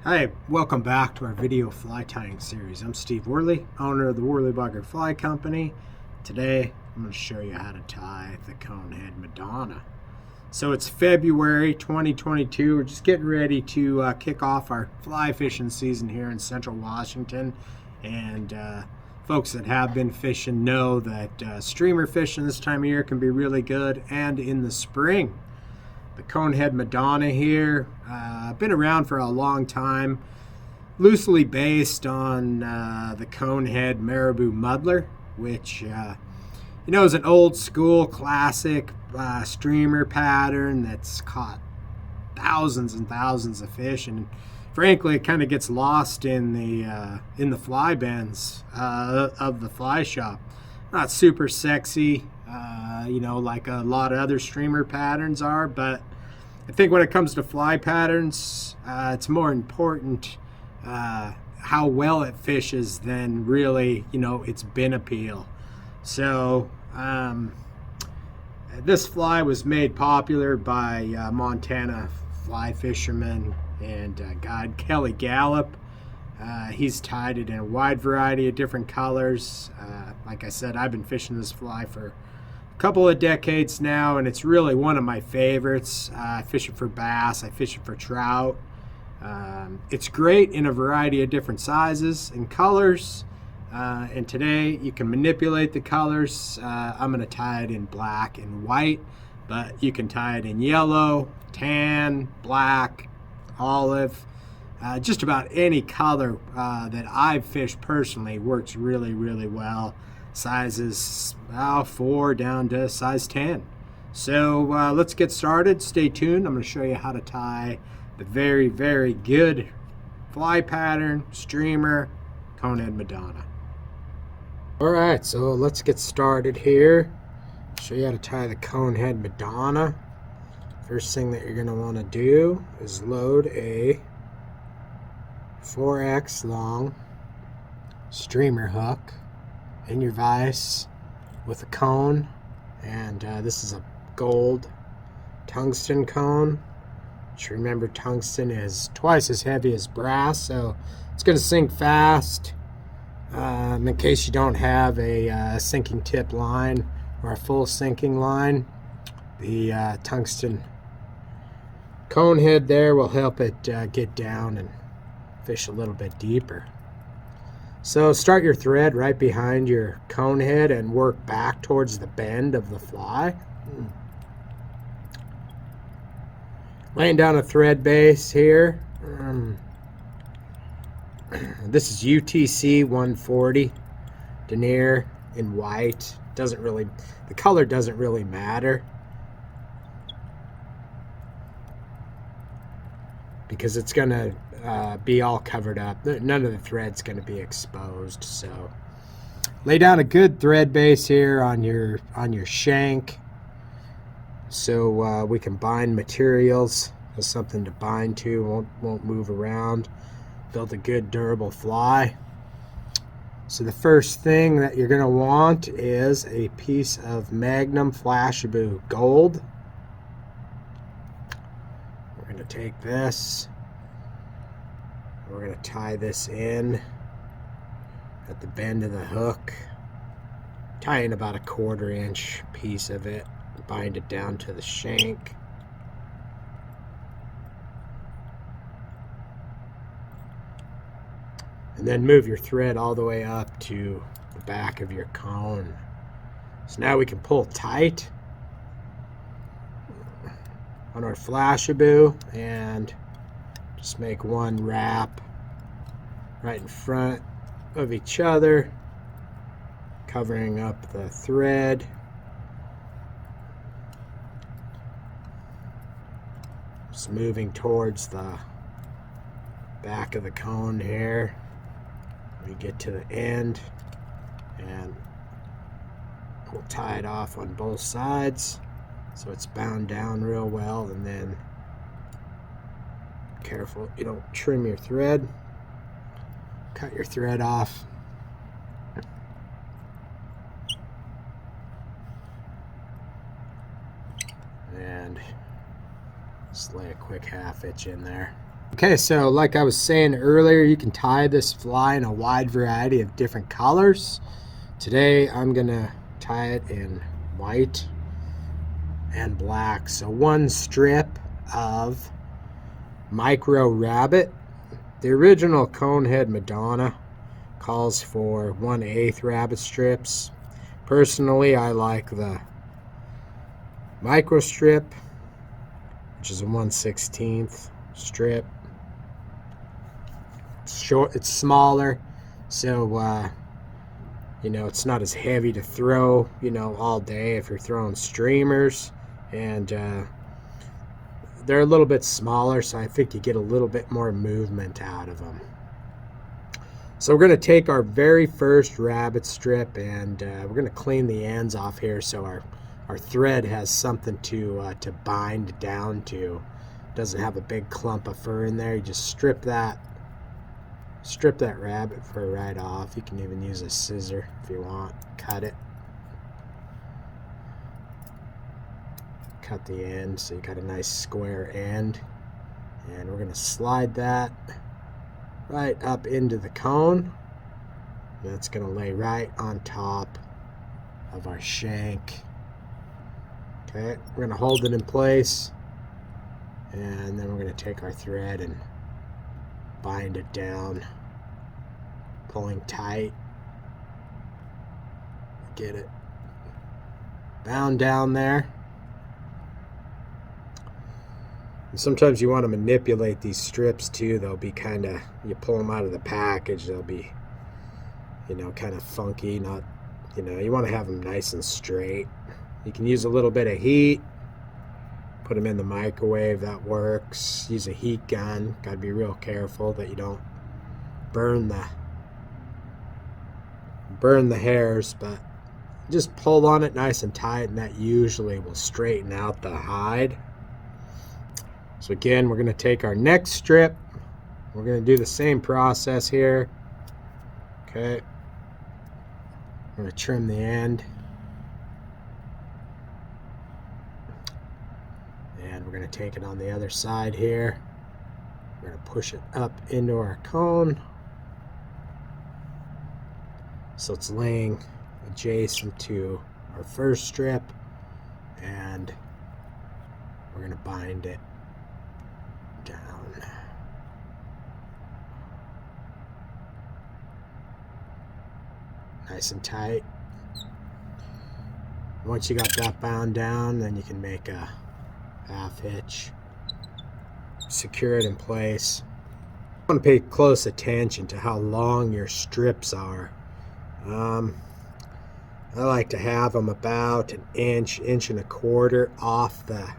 Hi, welcome back to our video fly tying series. I'm Steve Worley, owner of the WORLEY-BUGGER Fly Company. Today, I'm going to show you how to tie the Conehead Madonna. So it's February 2022. We're just getting ready to kick off our fly fishing season here in Central Washington. And folks that have been fishing know that streamer fishing this time of year can be really good, and in the spring. The Conehead Madonna here, been around for a long time, loosely based on the Conehead Marabou Muddler, which is an old school classic streamer pattern that's caught thousands and thousands of fish, and frankly it kind of gets lost in the fly bins of the fly shop. Not super sexy, like a lot of other streamer patterns are, but I think when it comes to fly patterns, it's more important how well it fishes than really, its bin appeal. So this fly was made popular by Montana fly fisherman and guide Kelly Gallup. He's tied it in a wide variety of different colors. Like I said, I've been fishing this fly for a couple of decades now, and it's really one of my favorites. I fish it for bass, I fish it for trout. It's great in a variety of different sizes and colors, and today you can manipulate the colors. I'm going to tie it in black and white, but you can tie it in yellow, tan, black, olive. Just about any color that I've fished personally works really, really well. Sizes 4 down to size 10. So let's get started. Stay tuned. I'm going to show you how to tie the very, very good fly pattern streamer Conehead Madonna. Alright, so let's get started here. Show you how to tie the Conehead Madonna. First thing that you're going to want to do is load a 4x long streamer hook in your vise with a cone, and this is a gold tungsten cone, which, remember, tungsten is twice as heavy as brass, so it's going to sink fast. In case you don't have a sinking tip line or a full sinking line, the tungsten cone head there will help it get down and fish a little bit deeper. So start your thread right behind your cone head and work back towards the bend of the fly. Laying down a thread base here. This is UTC 140 denier in white. The color doesn't really matter, because it's going to be all covered up. None of the thread's going to be exposed. So lay down a good thread base here on your shank, so we can bind materials. Has something to bind to, won't move around. Build a good durable fly. So the first thing that you're going to want is a piece of Magnum Flashabou Gold. We're going to take this. We're going to tie this in at the bend of the hook, tie in about a 1/4 inch piece of it, bind it down to the shank. And then move your thread all the way up to the back of your cone. So now we can pull tight on our Flashabou and just make one wrap right in front of each other, covering up the thread. Just moving towards the back of the cone here. We get to the end, and we'll tie it off on both sides so it's bound down real well, and then careful you don't trim your thread. Cut your thread off. And just lay a quick 1/2 inch in there. Okay, so like I was saying earlier, you can tie this fly in a wide variety of different colors. Today I'm gonna tie it in white and black. So one strip of micro rabbit. The original Conehead Madonna calls for 1/8 rabbit strips. Personally, I like the micro strip, which is a 1/16 strip. It's short, it's smaller, so you know, it's not as heavy to throw, you know, all day if you're throwing streamers, and they're a little bit smaller, so I think you get a little bit more movement out of them. So we're going to take our very first rabbit strip, and we're going to clean the ends off here so our thread has something to bind down to. It doesn't have a big clump of fur in there. You just strip that rabbit fur right off. You can even use a scissor if you want. Cut it. Cut the end so you got a nice square end, and we're going to slide that right up into the cone. That's going to lay right on top of our shank. Okay, we're going to hold it in place, and then we're going to take our thread and bind it down, pulling tight. Get it bound down there. And sometimes you want to manipulate these strips too. They'll be kind of, you pull them out of the package, they'll be, you know, kind of funky. Not, you know, you want to have them nice and straight. You can use a little bit of heat, put them in the microwave, that works. Use a heat gun. Got to be real careful that you don't burn the hairs, but just pull on it nice and tight, and that usually will straighten out the hide. So again, we're going to take our next strip. We're going to do the same process here. Okay. I'm going to trim the end. And we're going to take it on the other side here. We're going to push it up into our cone, so it's laying adjacent to our first strip, and we're going to bind it down. Nice and tight. Once you got that bound down, then you can make a half hitch, secure it in place. You want to pay close attention to how long your strips are. I like to have them about an inch and a quarter off the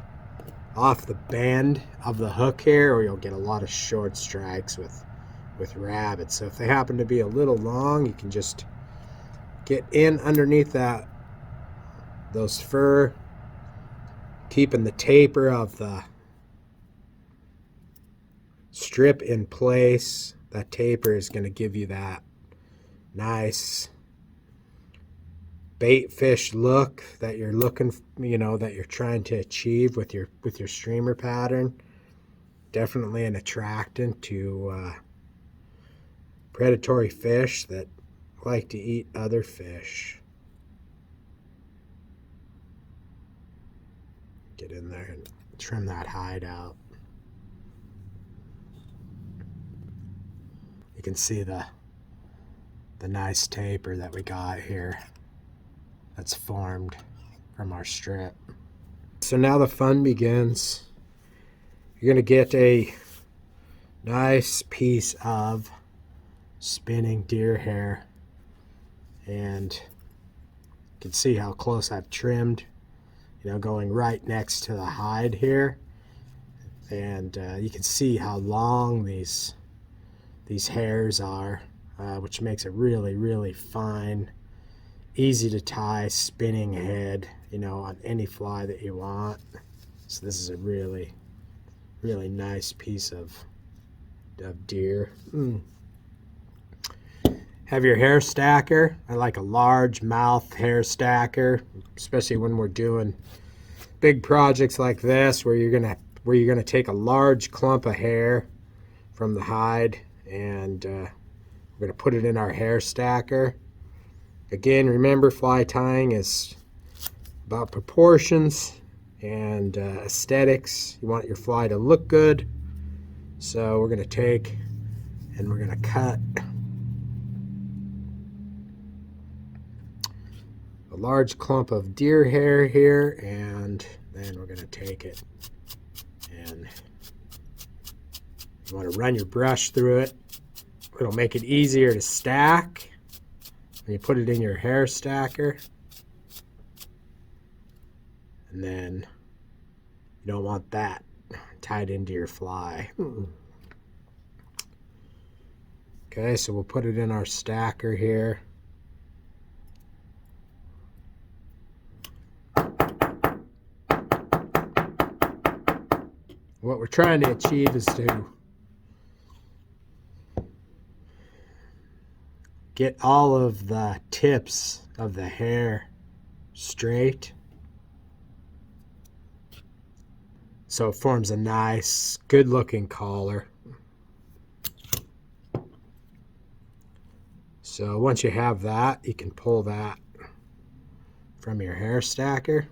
bend of the hook here, or you'll get a lot of short strikes with rabbits. So if they happen to be a little long, you can just get in underneath those fur, keeping the taper of the strip in place. That taper is going to give you that nice bait fish look that you're looking, you know, that you're trying to achieve with your streamer pattern. Definitely an attractant to predatory fish that like to eat other fish. Get in there and trim that hide out. You can see the nice taper that we got here that's formed from our strip. So now the fun begins. You're going to get a nice piece of spinning deer hair, and you can see how close I've trimmed, you know, going right next to the hide here, and you can see how long these hairs are, which makes it really fine, easy to tie spinning head, you know, on any fly that you want. So this is a really nice piece of deer. Have your hair stacker. I like a large mouth hair stacker, especially when we're doing big projects like this, where you're gonna take a large clump of hair from the hide, and we're going to put it in our hair stacker. Again, remember, fly tying is about proportions and aesthetics. You want your fly to look good. So we're going to take and we're going to cut a large clump of deer hair here, and then we're going to take it and you want to run your brush through it. It'll make it easier to stack when you put it in your hair stacker. And then you don't want that tied into your fly. Okay, so we'll put it in our stacker here. What we're trying to achieve is to get all of the tips of the hair straight, so it forms a nice, good-looking collar. So once you have that, you can pull that from your hair stacker.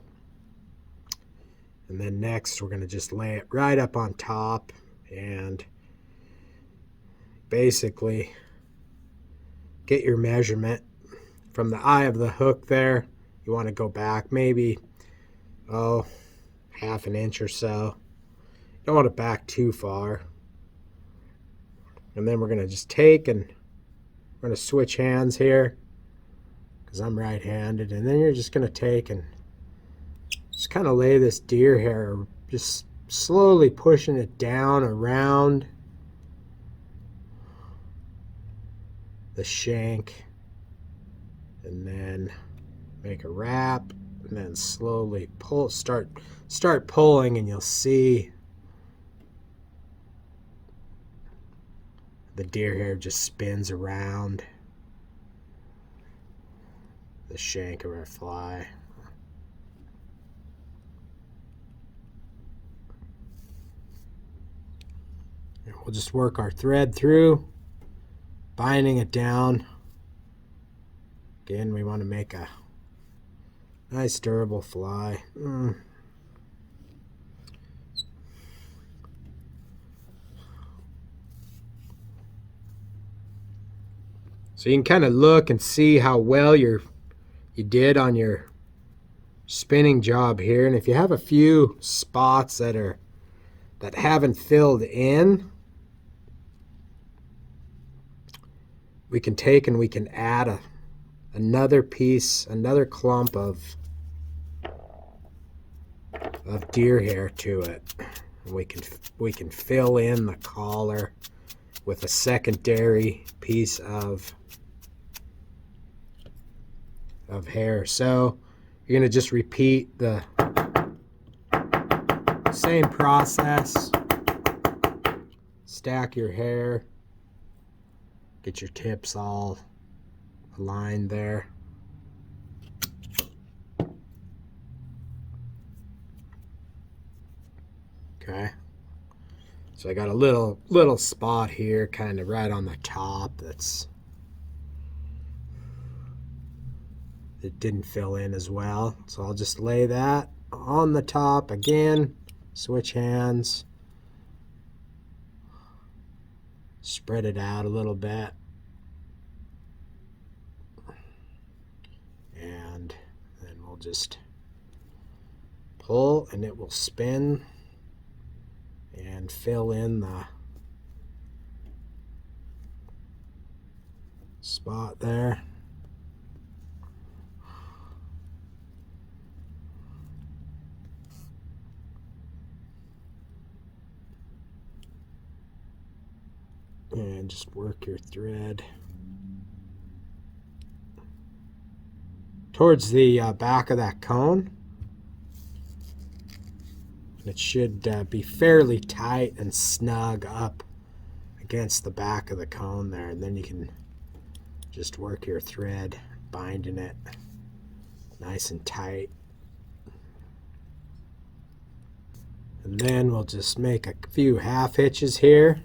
And then next, we're going to just lay it right up on top and basically get your measurement from the eye of the hook there. You want to go back maybe, half an inch or so. You don't want it back too far. And then we're going to just take and we're going to switch hands here because I'm right-handed. And then you're just going to take and just kind of lay this deer hair, just slowly pushing it down around the shank, and then make a wrap, and then slowly pull, start pulling, and you'll see the deer hair just spins around the shank of our fly. And we'll just work our thread through, binding it down. Again, we want to make a nice durable fly. So you can kind of look and see how well you did on your spinning job here. And if you have a few spots that haven't filled in, we can take and we can add another piece, another clump of deer hair to it. And we can fill in the collar with a secondary piece of hair. So you're going to just repeat the same process. Stack your hair. Get your tips all aligned there. Okay. So I got a little spot here kind of right on the top it didn't fill in as well. So I'll just lay that on the top again, switch hands, spread it out a little bit, and then we'll just pull and it will spin and fill in the spot there. And just work your thread towards the back of that cone. It should be fairly tight and snug up against the back of the cone there, and then you can just work your thread, binding it nice and tight. And then we'll just make a few half hitches here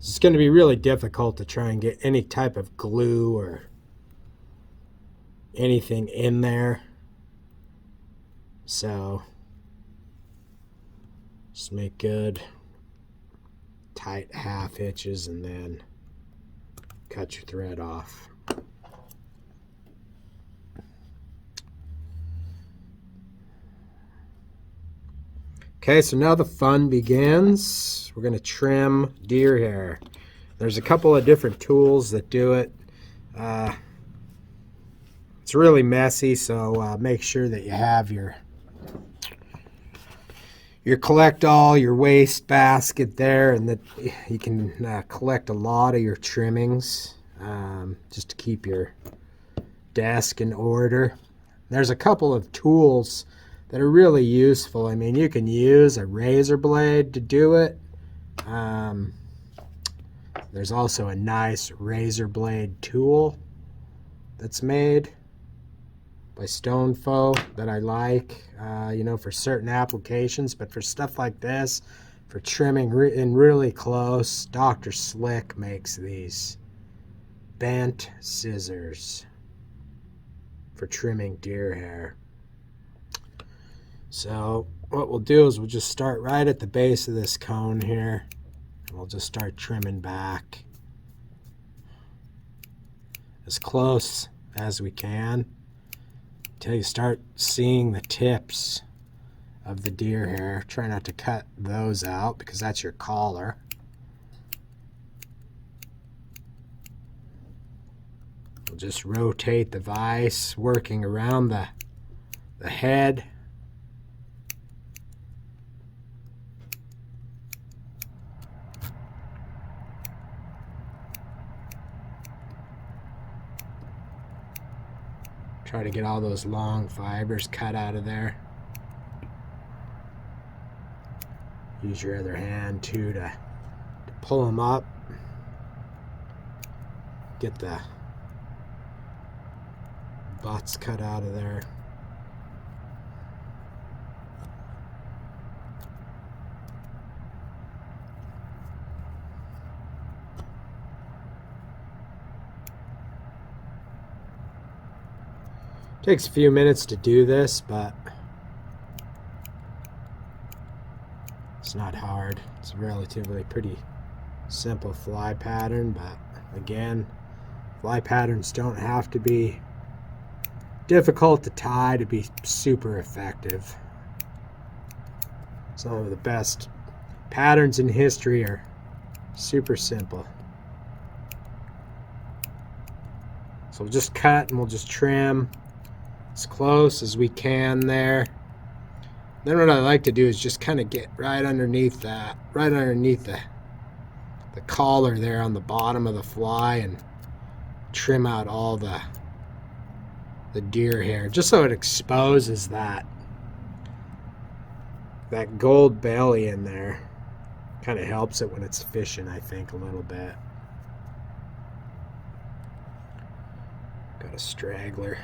It's going to be really difficult to try and get any type of glue or anything in there. So just make good tight half hitches and then cut your thread off. Okay, so now the fun begins. We're going to trim deer hair. There's a couple of different tools that do it. It's really messy, so make sure that you have your collect all, your waste basket there, and that you can collect a lot of your trimmings just to keep your desk in order. There's a couple of tools that are really useful. I mean, you can use a razor blade to do it. There's also a nice razor blade tool that's made by Stonefo that I like, you know, for certain applications. But for stuff like this, for trimming in really close, Dr. Slick makes these bent scissors for trimming deer hair. So what we'll do is we'll just start right at the base of this cone here, and we'll just start trimming back as close as we can until you start seeing the tips of the deer hair. Try not to cut those out because that's your collar. We'll just rotate the vise, working around the head. Try to get all those long fibers cut out of there. Use your other hand too to pull them up. Get the butts cut out of there. Takes a few minutes to do this, but it's not hard. It's a relatively pretty simple fly pattern, but again, fly patterns don't have to be difficult to tie to be super effective. Some of the best patterns in history are super simple. So we'll just cut and we'll just trim as close as we can there. Then what I like to do is just kind of get right underneath that, right underneath the collar there on the bottom of the fly, and trim out all the deer hair, just so it exposes that gold belly in there. Kind of helps it when it's fishing, I think, a little bit. Got a straggler.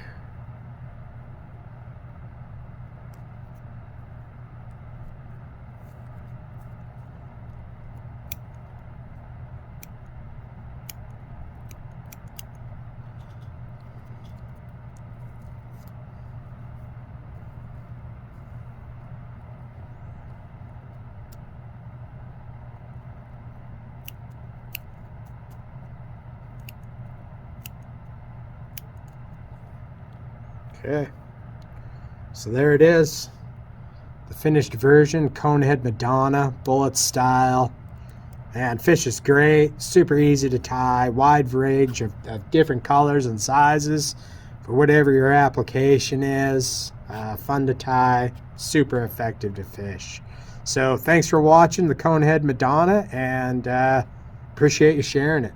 Okay, so there it is, the finished version, Conehead Madonna, bullet style. And fish is great, super easy to tie, wide range of different colors and sizes for whatever your application is. Fun to tie, super effective to fish. So thanks for watching the Conehead Madonna, and appreciate you sharing it.